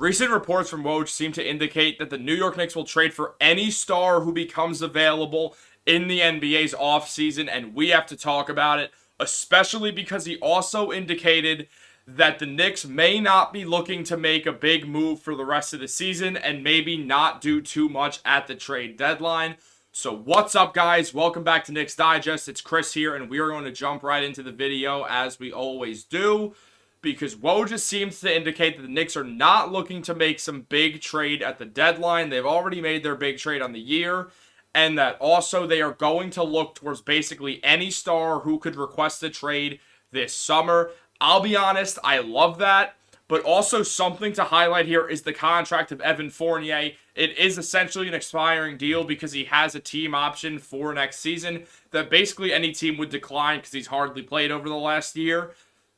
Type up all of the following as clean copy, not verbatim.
Recent reports from Woj seem to indicate that the New York Knicks will trade for any star who becomes available in the NBA's offseason, and we have to talk about it, especially because he also indicated that the Knicks may not be looking to make a big move for the rest of the season and maybe not do too much at the trade deadline. So what's up, guys? Welcome back to Knicks Digest. It's Chris here, and we are going to jump right into the video as we always do, because Woj just seems to indicate that the Knicks are not looking to make some big trade at the deadline. They've already made their big trade on the year, and that also they are going to look towards basically any star who could request a trade this summer. I'll be honest, I love that. But also something to highlight here is the contract of Evan Fournier. It is essentially an expiring deal because he has a team option for next season that basically any team would decline because he's hardly played over the last year.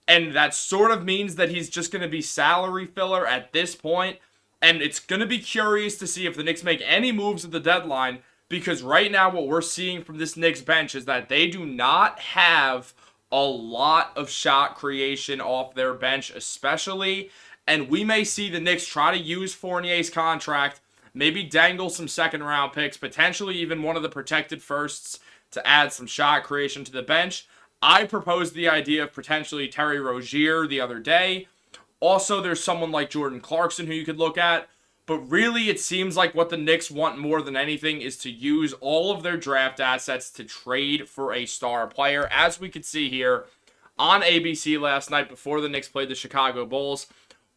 And that sort of means that he's just going to be salary filler at this point. And it's going to be curious to see if the Knicks make any moves at the deadline, because right now what we're seeing from this Knicks bench is that they do not have a lot of shot creation off their bench especially. And we may see the Knicks try to use Fournier's contract, maybe dangle some second round picks, potentially even one of the protected firsts to add some shot creation to the bench. I proposed the idea of potentially Terry Rozier the other day. Also, there's someone like Jordan Clarkson who you could look at. But really, it seems like what the Knicks want more than anything is to use all of their draft assets to trade for a star player. As we could see here on ABC last night before the Knicks played the Chicago Bulls,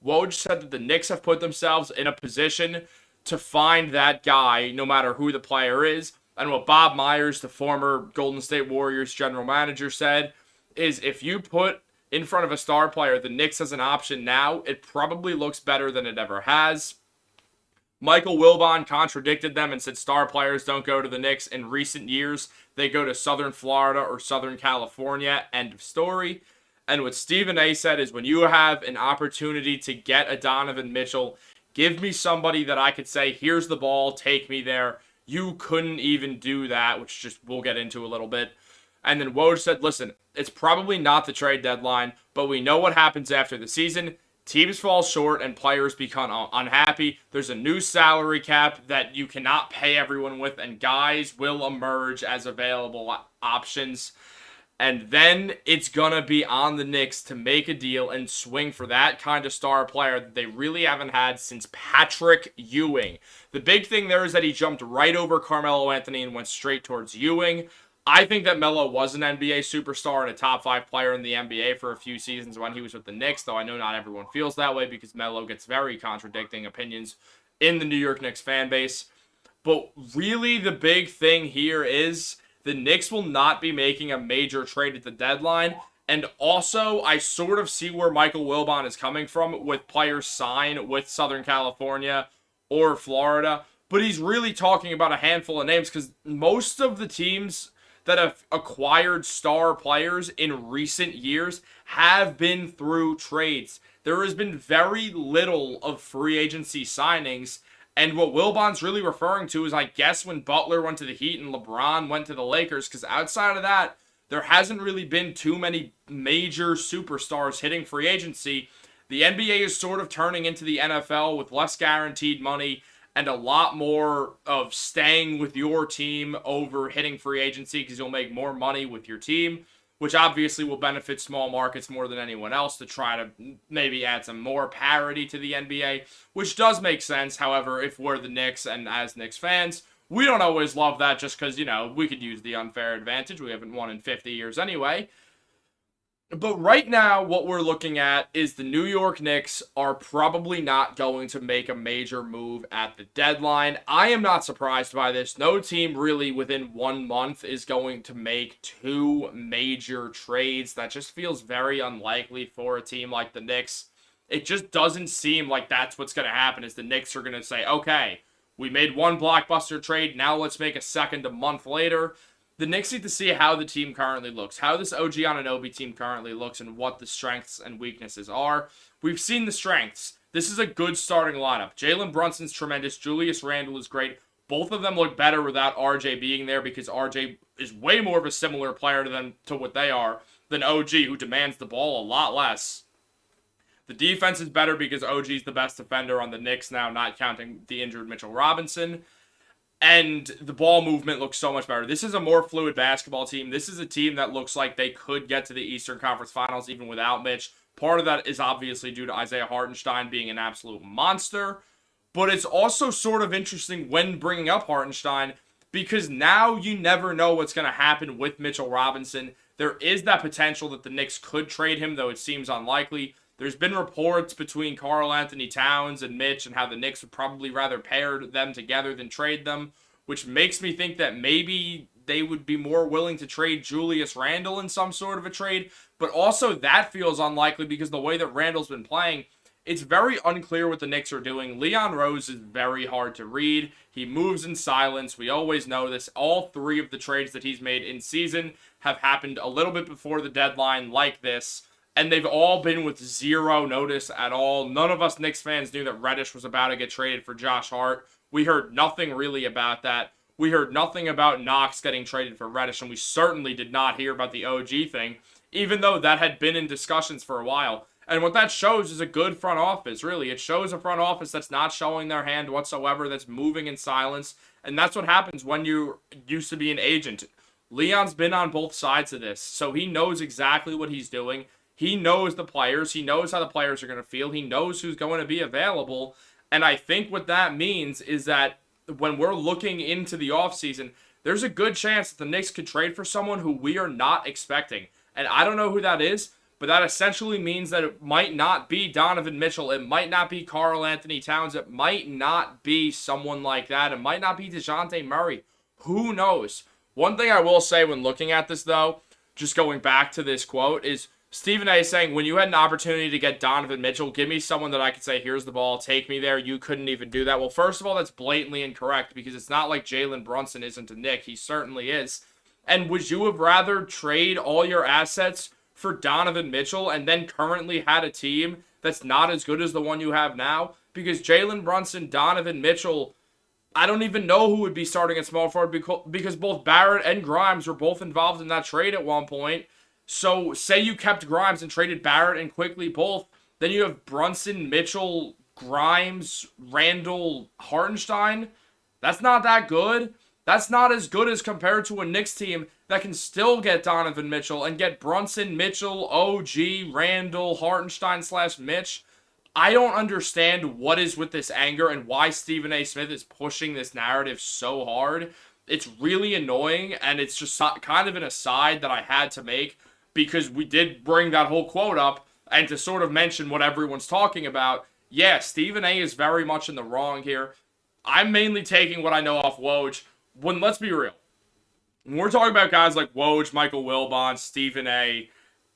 Woj said that the Knicks have put themselves in a position to find that guy, no matter who the player is. And what Bob Myers, the former Golden State Warriors general manager, said is if you put in front of a star player the Knicks as an option now, it probably looks better than it ever has. Michael Wilbon contradicted them and said star players don't go to the Knicks in recent years. They go to Southern Florida or Southern California. End of story. And what Stephen A said is when you have an opportunity to get a Donovan Mitchell, give me somebody that I could say, here's the ball, take me there. You couldn't even do that, which just we'll get into a little bit. And then Woj said, listen, it's probably not the trade deadline, but we know what happens after the season. Teams fall short and players become unhappy. There's a new salary cap that you cannot pay everyone with, and guys will emerge as available options. And then it's going to be on the Knicks to make a deal and swing for that kind of star player that they really haven't had since Patrick Ewing. The big thing there is that he jumped right over Carmelo Anthony and went straight towards Ewing. I think that Melo was an NBA superstar and a top 5 player in the NBA for a few seasons when he was with the Knicks, though I know not everyone feels that way because Melo gets very contradicting opinions in the New York Knicks fan base. But really the big thing here is the Knicks will not be making a major trade at the deadline. And also, I sort of see where Michael Wilbon is coming from with players sign with Southern California or Florida. But he's really talking about a handful of names because most of the teams that have acquired star players in recent years have been through trades. There has been very little of free agency signings, and what Wilbon's really referring to is, I guess, when Butler went to the Heat and LeBron went to the Lakers, because outside of that, there hasn't really been too many major superstars hitting free agency. The NBA is sort of turning into the NFL with less guaranteed money and a lot more of staying with your team over hitting free agency because you'll make more money with your team, which obviously will benefit small markets more than anyone else to try to maybe add some more parity to the NBA, which does make sense. However, if we're the Knicks and as Knicks fans, we don't always love that just because, we could use the unfair advantage. We haven't won in 50 years anyway. But right now, what we're looking at is the New York Knicks are probably not going to make a major move at the deadline. I am not surprised by this. No team really within 1 month is going to make 2 major trades. That just feels very unlikely for a team like the Knicks. It just doesn't seem like that's what's going to happen, is the Knicks are going to say, okay, we made 1 blockbuster trade, now let's make a second a month later. The Knicks need to see how the team currently looks, how this OG Anunoby team currently looks, and what the strengths and weaknesses are. We've seen the strengths. This is a good starting lineup. Jalen Brunson's tremendous. Julius Randle is great. Both of them look better without RJ being there because RJ is way more of a similar player to them to what they are than OG, who demands the ball a lot less. The defense is better because OG's the best defender on the Knicks now, not counting the injured Mitchell Robinson. And the ball movement looks so much better. This is a more fluid basketball team. This is a team that looks like they could get to the Eastern Conference Finals even without Mitch. Part of that is obviously due to Isaiah Hartenstein being an absolute monster. But it's also sort of interesting when bringing up Hartenstein because now you never know what's going to happen with Mitchell Robinson. There is that potential that the Knicks could trade him, though it seems unlikely. There's been reports between Karl Anthony Towns and Mitch and how the Knicks would probably rather pair them together than trade them, which makes me think that maybe they would be more willing to trade Julius Randle in some sort of a trade. But also that feels unlikely because the way that Randle's been playing, it's very unclear what the Knicks are doing. Leon Rose is very hard to read. He moves in silence. We always know this. All three of the trades that he's made in season have happened a little bit before the deadline like this. And they've all been with zero notice at all. None of us Knicks fans knew that Reddish was about to get traded for Josh Hart. We heard nothing really about that. We heard nothing about Knox getting traded for Reddish. And we certainly did not hear about the OG thing, even though that had been in discussions for a while. And what that shows is a good front office, really. It shows a front office that's not showing their hand whatsoever, that's moving in silence. And that's what happens when you used to be an agent. Leon's been on both sides of this, so he knows exactly what he's doing. He knows the players. He knows how the players are going to feel. He knows who's going to be available. And I think what that means is that when we're looking into the offseason, there's a good chance that the Knicks could trade for someone who we are not expecting. And I don't know who that is, but that essentially means that it might not be Donovan Mitchell. It might not be Karl Anthony Towns. It might not be someone like that. It might not be DeJounte Murray. Who knows? One thing I will say when looking at this, though, just going back to this quote, is Stephen A is saying, when you had an opportunity to get Donovan Mitchell, give me someone that I could say, here's the ball, take me there. You couldn't even do that. Well, first of all, that's blatantly incorrect because it's not like Jalen Brunson isn't a Knick. He certainly is. And would you have rather trade all your assets for Donovan Mitchell and then currently had a team that's not as good as the one you have now? Because Jalen Brunson, Donovan Mitchell, I don't even know who would be starting at small forward because both Barrett and Grimes were both involved in that trade at one point. So say you kept Grimes and traded Barrett and quickly both, then you have Brunson, Mitchell, Grimes, Randle, Hartenstein. That's not that good. That's not as good as compared to a Knicks team that can still get Donovan Mitchell and get Brunson, Mitchell, OG, Randle, Hartenstein / Mitch. I don't understand what is with this anger and why Stephen A. Smith is pushing this narrative so hard. It's really annoying, and it's just kind of an aside that I had to make because we did bring that whole quote up and to sort of mention what everyone's talking about. Yeah, Stephen A. is very much in the wrong here. I'm mainly taking what I know off Woj. When, let's be real, when we're talking about guys like Woj, Michael Wilbon, Stephen A.,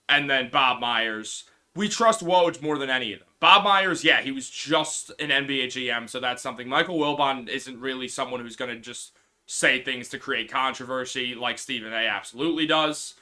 and then Bob Myers, we trust Woj more than any of them. Bob Myers, yeah, he was just an NBA GM, so that's something. Michael Wilbon isn't really someone who's going to just say things to create controversy like Stephen A. absolutely does.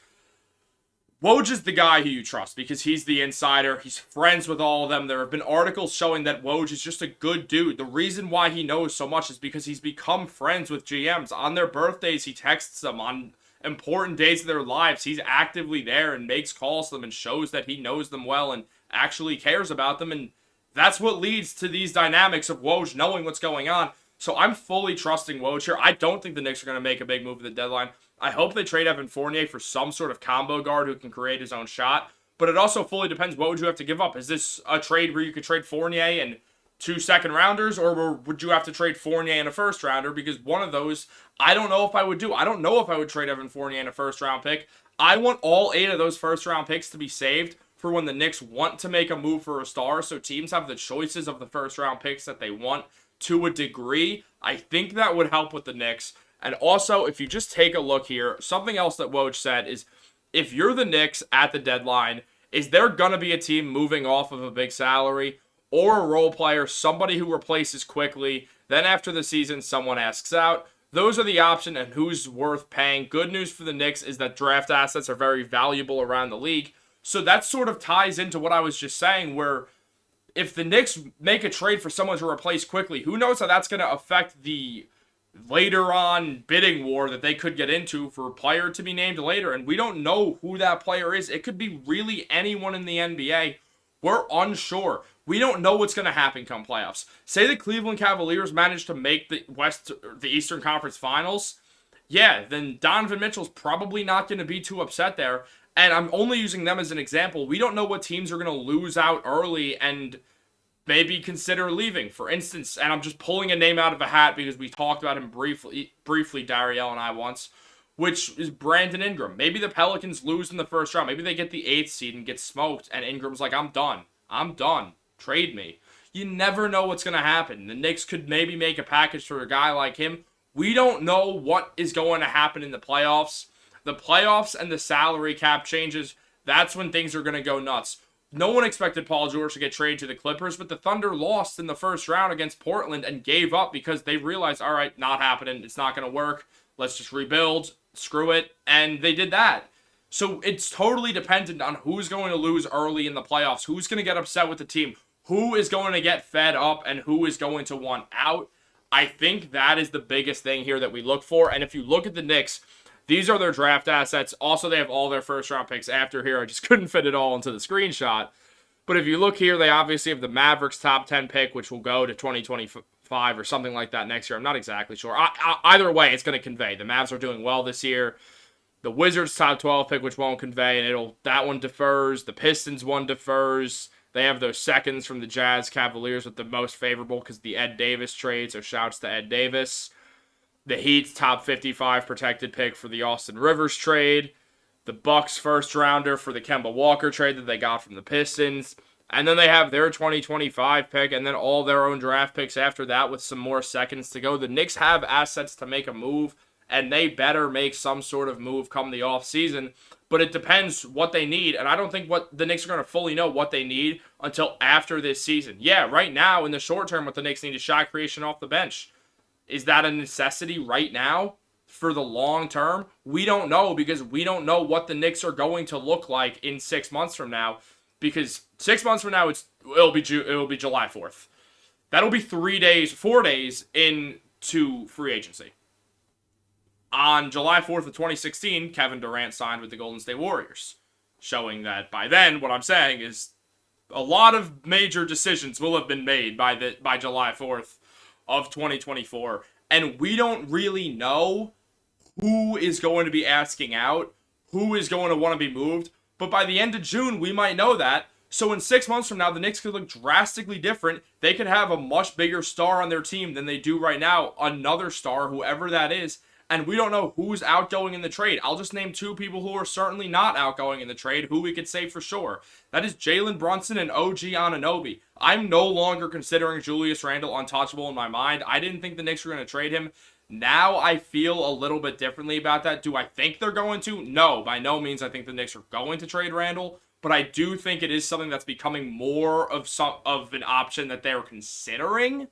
Woj is the guy who you trust because he's the insider. He's friends with all of them. There have been articles showing that Woj is just a good dude. The reason why he knows so much is because he's become friends with GMs. On their birthdays, he texts them. On important days of their lives, he's actively there and makes calls to them and shows that he knows them well and actually cares about them. And that's what leads to these dynamics of Woj knowing what's going on. So I'm fully trusting Woj here. I don't think the Knicks are going to make a big move at the deadline. I hope they trade Evan Fournier for some sort of combo guard who can create his own shot. But it also fully depends, what would you have to give up? Is this a trade where you could trade Fournier and 2 second-rounders? Or would you have to trade Fournier and a first-rounder? Because one of those, I don't know if I would do. I don't know if I would trade Evan Fournier and a first-round pick. I want all 8 of those first-round picks to be saved for when the Knicks want to make a move for a star. So teams have the choices of the first-round picks that they want to a degree. I think that would help with the Knicks. And also, if you just take a look here, something else that Woj said is, if you're the Knicks at the deadline, is there going to be a team moving off of a big salary or a role player, somebody who replaces quickly, then after the season someone asks out? Those are the option and who's worth paying. Good news for the Knicks is that draft assets are very valuable around the league. So that sort of ties into what I was just saying, where if the Knicks make a trade for someone to replace quickly, who knows how that's going to affect the later on bidding war that they could get into for a player to be named later. And we don't know who that player is. It could be really anyone in the NBA. We're unsure. We don't know what's going to happen come playoffs. Say the Cleveland Cavaliers manage to make the Eastern Conference Finals. Yeah, then Donovan Mitchell's probably not going to be too upset there. And I'm only using them as an example. We don't know what teams are going to lose out early and maybe consider leaving. For instance, and I'm just pulling a name out of a hat because we talked about him briefly, Dariel and I once, which is Brandon Ingram. Maybe the Pelicans lose in the first round. Maybe they get the 8th seed and get smoked, and Ingram's like, I'm done. I'm done. Trade me. You never know what's going to happen. The Knicks could maybe make a package for a guy like him. We don't know what is going to happen in the playoffs. The playoffs and the salary cap changes, that's when things are going to go nuts. No one expected Paul George to get traded to the Clippers, but the Thunder lost in the first round against Portland and gave up because they realized, all right, not happening. It's not going to work. Let's just rebuild. Screw it. And they did that. So it's totally dependent on who's going to lose early in the playoffs, who's going to get upset with the team, who is going to get fed up, and who is going to want out. I think that is the biggest thing here that we look for. And if you look at the Knicks, these are their draft assets. Also, they have all their first-round picks after here. I just couldn't fit it all into the screenshot. But if you look here, they obviously have the Mavericks top 10 pick, which will go to 2025 or something like that next year. I'm not exactly sure. Either way, it's going to convey. The Mavs are doing well this year. The Wizards top 12 pick, which won't convey, and that one defers. The Pistons one defers. They have those seconds from the Jazz Cavaliers with the most favorable because the Ed Davis trade, so shouts to Ed Davis. The Heat's top 55 protected pick for the Austin Rivers trade. The Bucks first rounder for the Kemba Walker trade that they got from the Pistons. And then they have their 2025 pick and then all their own draft picks after that with some more seconds to go. The Knicks have assets to make a move, and they better make some sort of move come the offseason. But it depends what they need, and I don't think what the Knicks are going to fully know what they need until after this season. Yeah, right now, in the short term, what the Knicks need is shot creation off the bench. Is that a necessity right now? For the long term, we don't know because we don't know what the Knicks are going to look like in 6 months from now. Because 6 months from now, it'll be July 4th. That'll be 4 days into free agency. On July 4th of 2016, Kevin Durant signed with the Golden State Warriors, showing that by then, what I'm saying is a lot of major decisions will have been made by July 4th of 2024, and we don't really know who is going to be asking out, who is going to want to be moved, but by the end of June, we might know that. So in 6 months from now, the Knicks could look drastically different. They could have a much bigger star on their team than they do right now, another star, whoever that is, and we don't know who's outgoing in the trade. I'll just name 2 people who are certainly not outgoing in the trade, who we could say for sure. That is Jalen Brunson and OG Anunoby. I'm no longer considering Julius Randle untouchable in my mind. I didn't think the Knicks were going to trade him. Now I feel a little bit differently about that. Do I think they're going to? No, by no means I think the Knicks are going to trade Randle, but I do think it is something that's becoming more of an option that they're considering.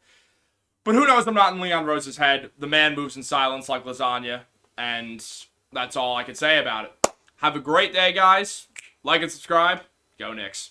But who knows? I'm not in Leon Rose's head. The man moves in silence like lasagna, and that's all I can say about it. Have a great day, guys. Like and subscribe. Go Knicks.